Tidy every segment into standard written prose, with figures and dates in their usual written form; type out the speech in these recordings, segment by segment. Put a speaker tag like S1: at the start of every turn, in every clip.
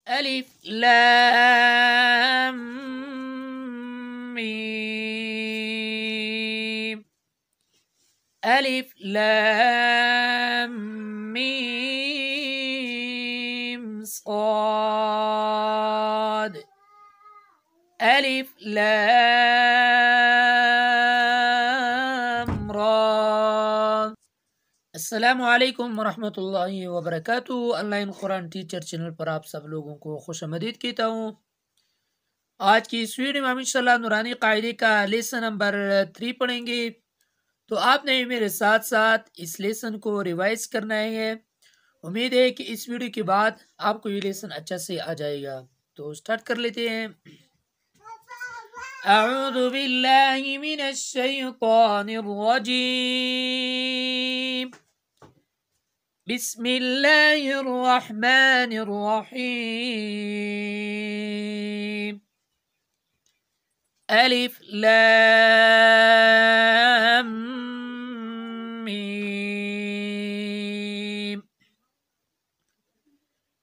S1: अलिफ लाम मीम। अलिफ लाम मीम साद। अलिफ लाम रा। अस्सलामु अलैकुम वरहमतुल्लाहि वबरकातुहू। ऑनलाइन कुरान टीचर चैनल पर आप सब लोगों को खुशआमदीद कहता हूँ। आज की इस वीडियो में हम इंशाल्लाह नूरानी कायदे का लेसन नंबर 3 पढ़ेंगे। तो आपने मेरे साथ साथ इस लेसन को रिवाइज करना है। उम्मीद है कि इस वीडियो के बाद आपको ये लेसन अच्छा से आ जाएगा। तो स्टार्ट कर लेते हैं। अऊज़ु बिल्लाहि मिनश शैतानिर रजीम। बिस्मिल्लाहिर्रहमानिर्रहीम। अलिफ लाम मीम।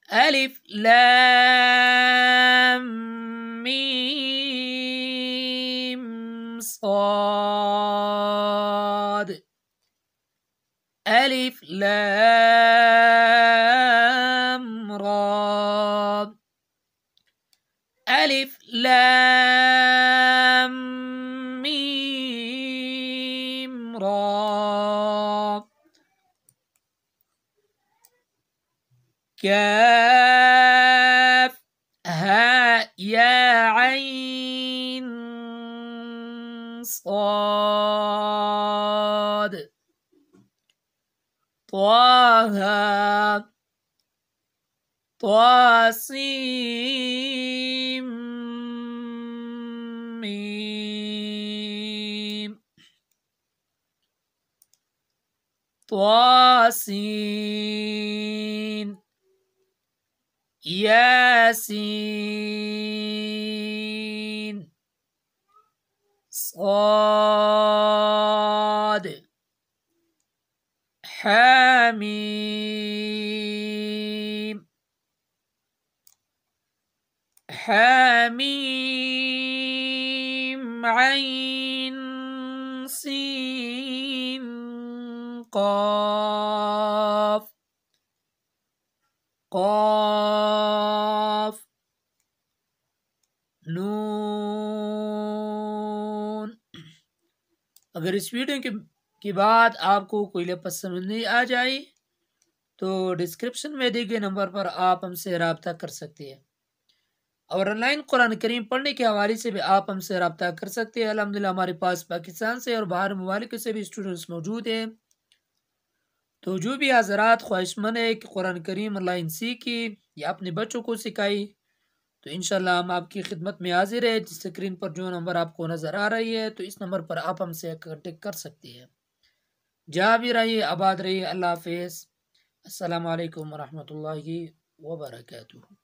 S1: अलिफ लाम मीम साद। अलिफ लाम रा। अलिफ लाम मीम रा। काफ हा या ऐन साद। त्वाहा त्वासीम मीम। त्वासीन यासीन साद। हामीम हामीम ऐन सीन क़ाफ क़ाफ नून। अगर इस वीडियो के बाद आपको कोई लफ्ज़ समझ नहीं आ जाए तो डिस्क्रिप्शन में दिए गए नंबर पर आप हमसे रब्ता कर सकते हैं। और ऑनलाइन कुरान करीम पढ़ने के हवाले से भी आप हमसे रब्ता कर सकते हैं। अल्हम्दुलिल्लाह हमारे पास पाकिस्तान से और बाहर ममालिक से भी स्टूडेंट्स मौजूद हैं। तो जो भी हज़रात ख्वाहिशमंद है कि कुरान करीम ऑनलाइन सीखे या अपने बच्चों को सिखाई, तो इंशाल्लाह हम आपकी खिदमत में हाजिर है। स्क्रीन पर जो नंबर आपको नज़र आ रही है तो इस नंबर पर आप हमसे कॉन्टेक्ट कर सकते हैं। जहाँ भी रहिए आबाद रहिए। अल्लाह हाफिज़। अस्सलामु अलैकुम वरहमतुल्लाहि वबरकातुहू।